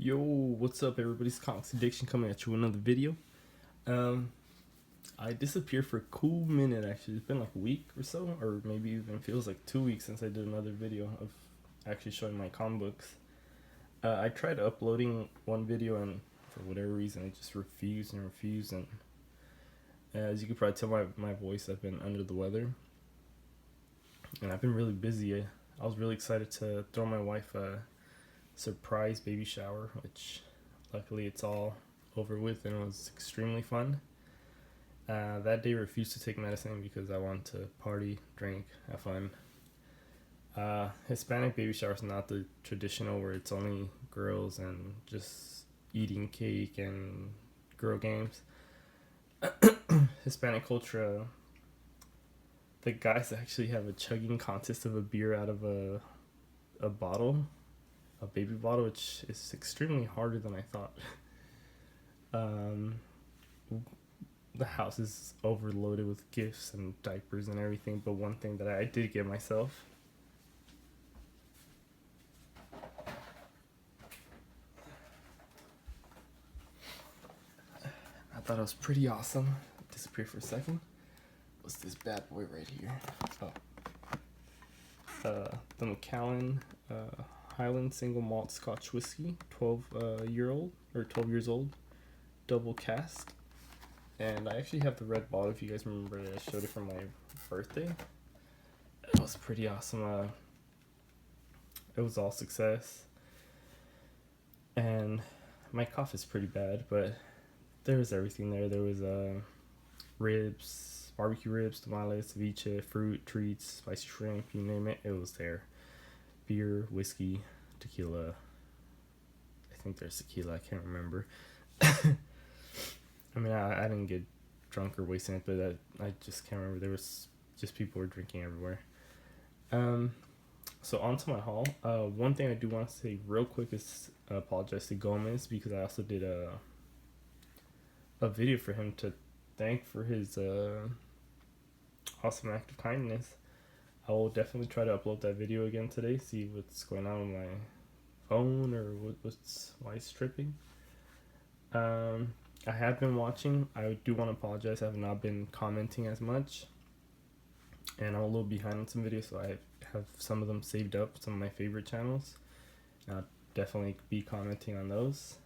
Yo, what's up everybody's Comics Addiction coming at you with another video. I disappeared for a cool minute actually. It's been like a week or so, or maybe even feels like 2 weeks since I did another video of actually showing my comic books. I tried uploading one video and for whatever reason it just refused and as you can probably tell my voice, I've been under the weather. And I've been really busy. I was really excited to throw my wife a surprise baby shower, which luckily it's all over with and it was extremely fun. That day refused to take medicine because I wanted to party, drink, have fun. Hispanic baby shower is not the traditional where it's only girls and just eating cake and girl games. Hispanic culture, the guys actually have a chugging contest of a beer out of a bottle, a baby bottle, which is extremely harder than I thought. The house is overloaded with gifts and diapers and everything, but one thing that I did get myself, I thought it was pretty awesome. Disappeared for a second. What's this bad boy right here? The Macallan Highland Single Malt Scotch Whiskey, 12 years old, double cask. And I actually have the red bottle. If you guys remember, I showed it for my birthday. It was pretty awesome. It was all success. And my cough is pretty bad, but there was everything there. There was ribs, barbecue ribs, tamales, ceviche, fruit, treats, spicy shrimp, you name it, it was there. Beer, whiskey, tequila. I think there's tequila, I can't remember. I mean, I didn't get drunk or wasted, but I just can't remember. There was just people were drinking everywhere. So on to my haul. One thing I do want to say real quick is apologize to Gomez because I also did a video for him to thank for his awesome act of kindness. I will definitely try to upload that video again today, see what's going on with my phone or why it's tripping. I have been watching. I do want to apologize. I have not been commenting as much. And I'm a little behind on some videos, so I have some of them saved up, some of my favorite channels. I'll definitely be commenting on those.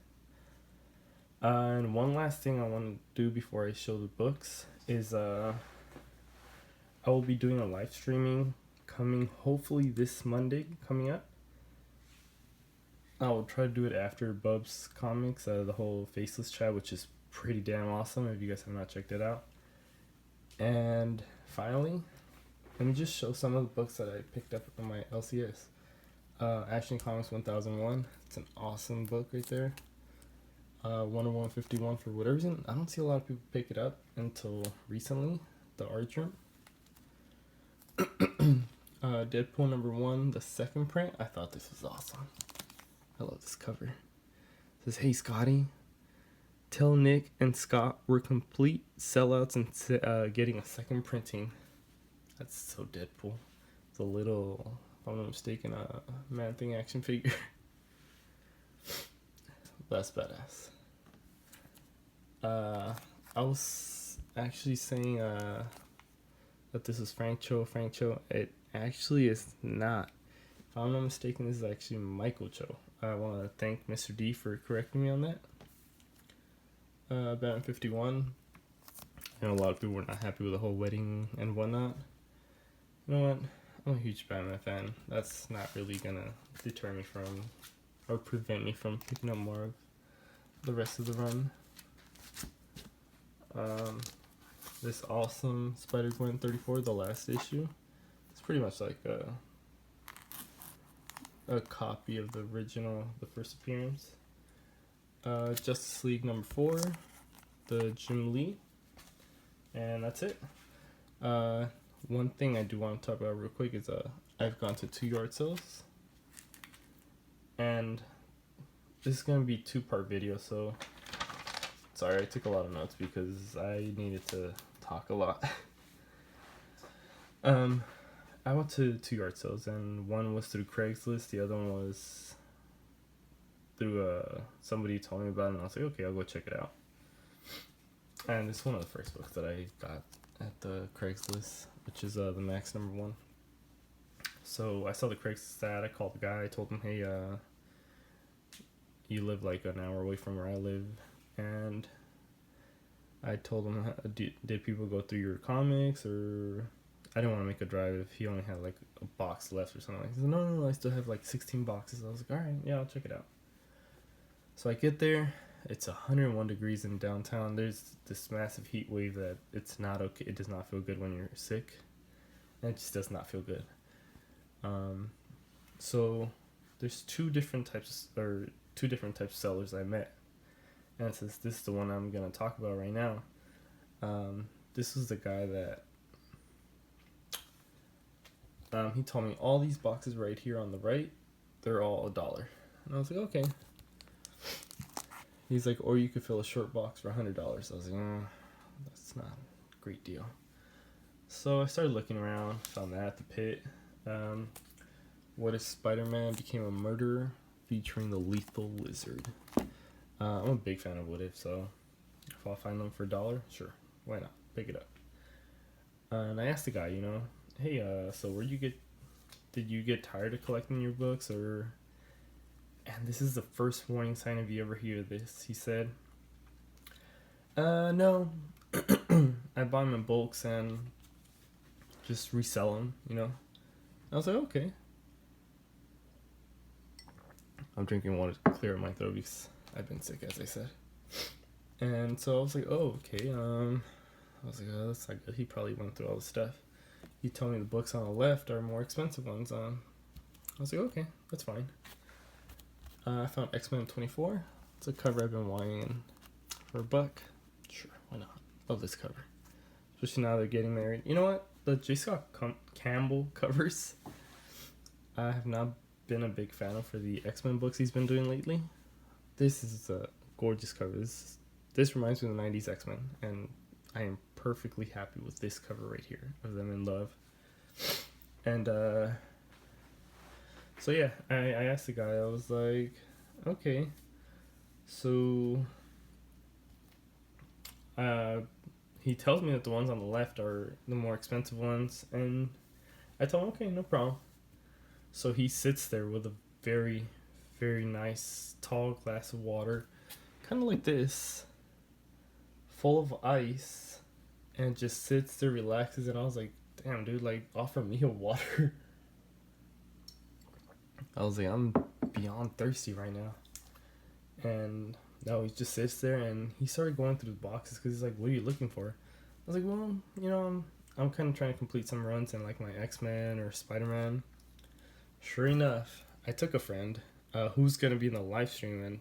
And one last thing I want to do before I show the books is I will be doing a live streaming coming hopefully this Monday coming up. I will try to do it after Bub's Comics, the whole Faceless chat, which is pretty damn awesome if you guys have not checked it out. And finally, let me just show some of the books that I picked up on my LCS. Action Comics 1001, it's an awesome book right there. Wonder Woman 51, for whatever reason, I don't see a lot of people pick it up until recently, the Archer. Deadpool #1, the second print, I thought this was awesome. I love this cover. It says, "Hey Scotty, tell Nick and Scott we're complete sellouts and getting a second printing." That's so Deadpool. It's a little, if I'm not mistaken, a Man-Thing action figure. That's badass. I was actually saying that this is Frank Cho. It actually is not. If I'm not mistaken, this is actually Michael Cho. I want to thank Mr. D for correcting me on that. Batman 51. I know a lot of people were not happy with the whole wedding and whatnot. You know what? I'm a huge Batman fan. That's not really gonna deter me from, or prevent me from picking up more of the rest of the run. This awesome Spider-Gwen 34, the last issue. It's pretty much like a copy of the original, the first appearance. Justice League #4, the Jim Lee, and that's it. One thing I do want to talk about real quick is I've gone to 2 yard sales, and this is gonna be 2-part video. So sorry, I took a lot of notes because I needed to talk a lot. I went to 2 yard sales, and one was through Craigslist, the other one was through somebody told me about it, and I was like, okay, I'll go check it out. And it's one of the first books that I got at the Craigslist, which is the Max #1. So I saw the Craigslist ad. I called the guy. I told him, hey, you live like an hour away from where I live, and I told him, did people go through your comics, or I didn't want to make a drive if he only had like a box left or something. He said, no, I still have like 16 boxes. I was like, all right, yeah, I'll check it out. So I get there. It's 101 degrees in downtown. There's this massive heat wave that it's not okay. It does not feel good when you're sick. And it just does not feel good. So there's two different types of sellers I met. And since this is the one I'm going to talk about right now, this was the guy that he told me all these boxes right here on the right, they're all $1. And I was like, okay. He's like, or you could fill a short box for $100. I was like, that's not a great deal. So I started looking around, found that at the pit. What if Spider-Man became a murderer, featuring the Lethal Lizard. I'm a big fan of What If, so if I'll find them for $1, sure, why not? Pick it up. And I asked the guy, hey, so did you get tired of collecting your books, or? And this is the first warning sign if you ever hear this. He said, no, I buy them in bulks and just resell them, I was like, okay. I'm drinking water to clear my throat because I've been sick, as I said. And so I was like, oh, okay. I was like, oh, that's not good. He probably went through all the stuff. He told me the books on the left are more expensive ones. I was like, okay, that's fine. I found X-Men 24. It's a cover I've been wanting for $1. Sure, why not? Love this cover. Especially now they're getting married. You know what? The J. Scott Campbell covers, I have not been a big fan of for the X-Men books he's been doing lately. This is a gorgeous cover. This reminds me of the 90s X-Men, and I am perfectly happy with this cover right here of them in love. And so yeah, I asked the guy, I was like, okay, so he tells me that the ones on the left are the more expensive ones, and I told him, okay, no problem. So he sits there with a very, very nice tall glass of water, kind of like this, full of ice, and just sits there, relaxes, and I was like, damn, dude, like, offer me a water. I was like, I'm beyond thirsty right now. And no, he just sits there, and he started going through the boxes because he's like, what are you looking for? I was like, well, I'm kind of trying to complete some runs in like my X-Men or Spider-Man. Sure enough, I took a friend who's going to be in the live stream, and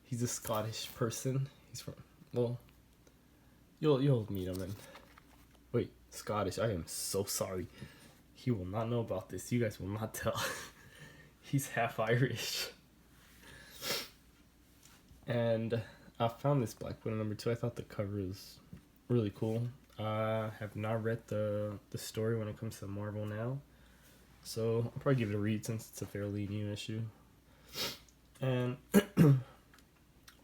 he's a Scottish person. He's from, well, you'll meet him. And wait, Scottish, I am so sorry. He will not know about this. You guys will not tell. He's half Irish. And I found this Black Widow #2. I thought the cover was really cool. I have not read the story when it comes to Marvel now, so I'll probably give it a read since it's a fairly new issue. And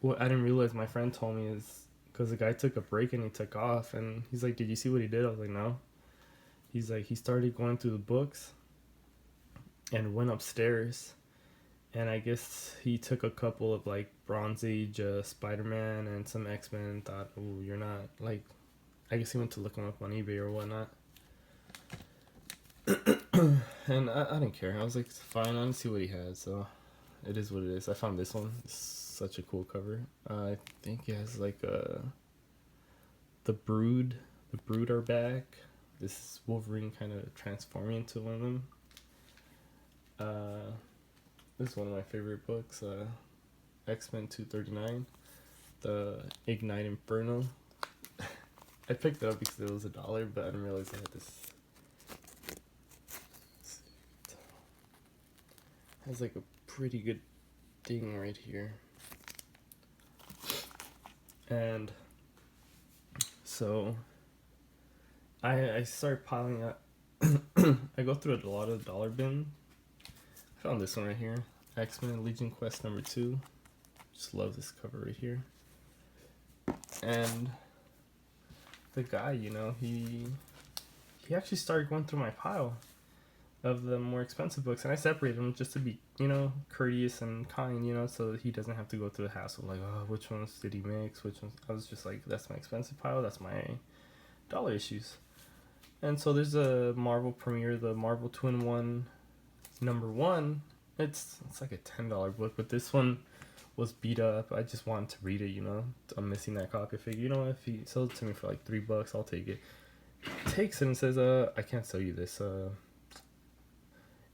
what I didn't realize my friend told me is because the guy took a break and he took off, and he's like, did you see what he did? I was like, no. He's like, he started going through the books and went upstairs, and I guess he took a couple of like Bronze Age Spider-Man and some X-Men and thought, oh, you're not, like, I guess he went to look them up on eBay or whatnot. And I didn't care. I was like, fine, I didn't see what he had, so it is what it is. I found this one. It's such a cool cover. I think it has like the Brood are back. This Wolverine kind of transforming into one of them. This is one of my favorite books, X-Men 239, the Ignite Inferno. I picked it up because it was $1, but I didn't realize I had this. It has like a pretty good thing right here. And so I start piling up. I go through a lot of dollar bin. I found this one right here. X-Men Legion Quest number 2. Just love this cover right here. And the guy, you know, he actually started going through my pile of the more expensive books, and I separated them just to be, you know, courteous and kind, you know, so he doesn't have to go through the hassle like, oh, which ones did he mix, which ones. I was just like, that's my expensive pile, that's my dollar issues. And so there's a Marvel premiere, the Marvel 2-in-1 number 1. It's like a $10 book, but this one was beat up. I just wanted to read it, you know. I'm missing that copy. I figured, you know, if he sells it to me for like $3, I'll take it. Takes it and says, I can't sell you this.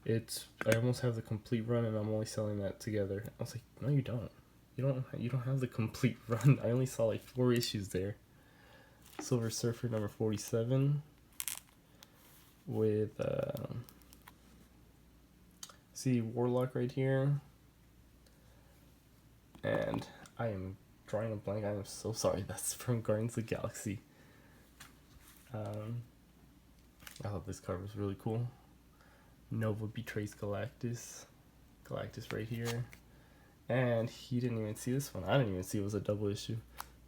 I almost have the complete run, and I'm only selling that together. I was like, no, you don't. You don't have the complete run. I only saw like 4 issues there. Silver Surfer number 47 with see Warlock right here. And I am drawing a blank. I am so sorry. That's from Guardians of the Galaxy. I thought this cover was really cool. Nova betrays Galactus. Galactus right here. And he didn't even see this one. I didn't even see it was a double issue.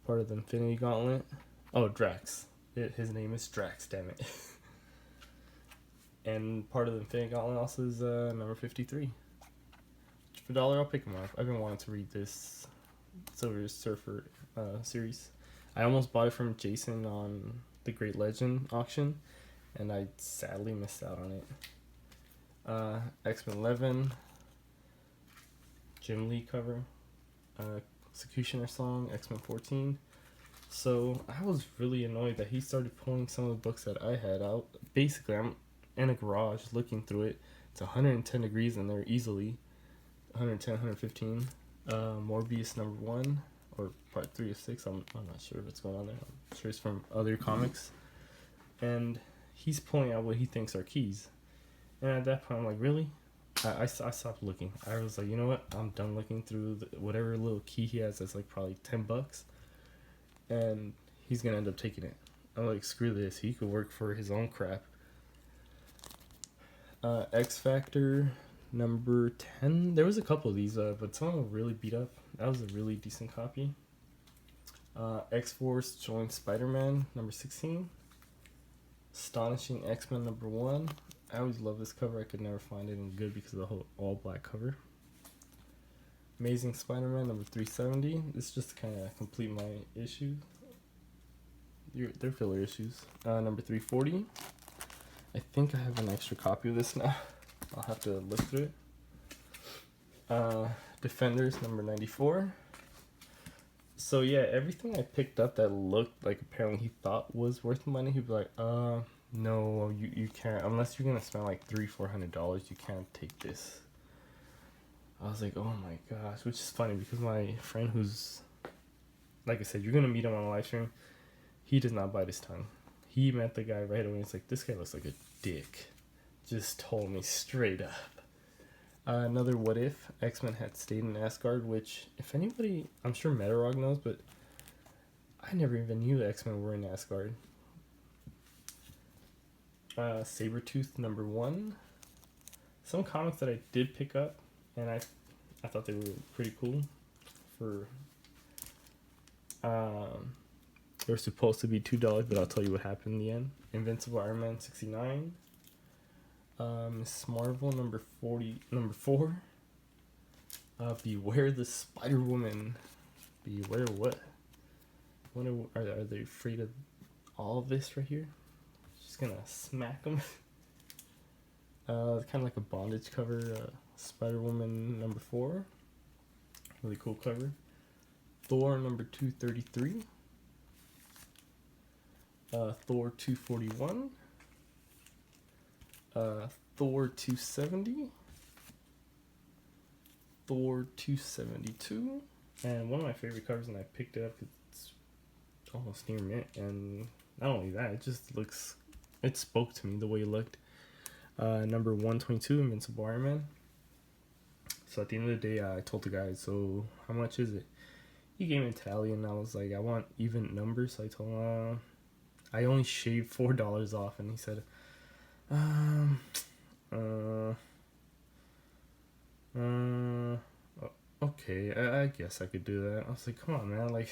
Part of the Infinity Gauntlet. Oh, Drax. His name is Drax, damn it. And part of the Infinity Gauntlet also is number 53. For $1, I'll pick him up. I've been wanting to read this Silver Surfer series. I almost bought it from Jason on the Great Legend auction, and I sadly missed out on it. X-Men 11, Jim Lee cover, Executioner song, X-Men 14. So I was really annoyed that he started pulling some of the books that I had out. Basically, I'm in a garage looking through it. It's 110 degrees in there easily. 110, 115. Morbius number 1, or part 3 of 6. I'm not sure what's going on there. I'm sure it's from other comics. And he's pulling out what he thinks are keys. And at that point, I'm like, really? I stopped looking. I was like, you know what? I'm done looking through whatever little key he has that's like probably $10. And he's going to end up taking it. I'm like, screw this. He could work for his own crap. X Factor number 10. There was a couple of these, but some of them were really beat up. That was a really decent copy. X-Force joins Spider-Man number 16. Astonishing X-Men number 1. I always love this cover. I could never find it in good because of the whole all black cover. Amazing Spider-Man number 370. This is just to kind of complete my issue. They're filler issues. Number 340. I think I have an extra copy of this now. I'll have to look through it. Defenders number 94. So yeah, everything I picked up that looked like apparently he thought was worth money, he'd be like, no, you can't, unless you're gonna spend like $300-400, you can't take this. I was like, oh my gosh, which is funny because my friend who's, like I said, you're gonna meet him on a live stream, he does not bite his tongue. He met the guy right away. He's like, this guy looks like a dick. Just told me straight up. Another what if X-Men had stayed in Asgard, which if anybody, I'm sure Metarog knows, but I never even knew the X-Men were in Asgard. Sabretooth number 1. Some comics that I did pick up, and I thought they were pretty cool. For they were supposed to be $2, but I'll tell you what happened in the end. Invincible Iron Man 69. Miss Marvel number 4. Beware the Spider Woman. Beware what? Are they afraid of all of this right here? Just gonna smack them. Kind of like a bondage cover. Spider Woman number 4. Really cool cover. Thor number 233. Thor 241. Thor 270. Thor 272. And one of my favorite covers, and I picked it up because it's almost near mint, and not only that, it spoke to me the way it looked. Number 122, Invincible Iron Man. So at the end of the day, I told the guy, so how much is it? He gave me a tally, and I was like, I want even numbers. So I told him, I only shaved $4 off, and he said, Uh, okay, I guess I could do that. I was like, come on, man. Like,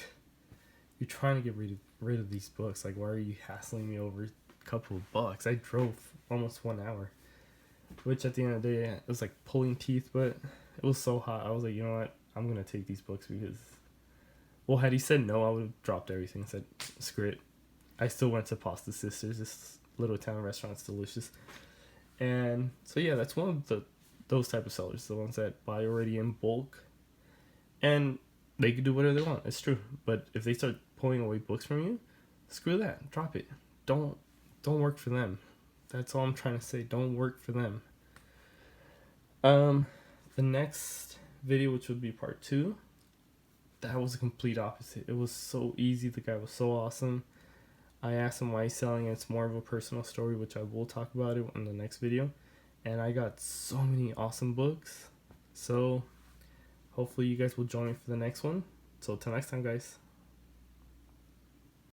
you're trying to get rid of these books. Like, why are you hassling me over a couple of bucks? I drove almost 1 hour, which at the end of the day, it was like pulling teeth, but it was so hot. I was like, you know what? I'm gonna take these books because, well, had he said no, I would have dropped everything and said, screw it. I still went to Pasta Sisters. This little Italian restaurant's delicious. And so yeah, that's one of those type of sellers, the ones that buy already in bulk, and they can do whatever they want. It's true, but if they start pulling away books from you, screw that. Drop it. Don't don't work for them. That's all I'm trying to say. Don't work for them. Um, the next video, which would be part two, that was a complete opposite. It was so easy. The guy was so awesome. I asked him why he's selling. It's more of a personal story, which I will talk about it in the next video. And I got so many awesome books. So hopefully you guys will join me for the next one. So till next time, guys.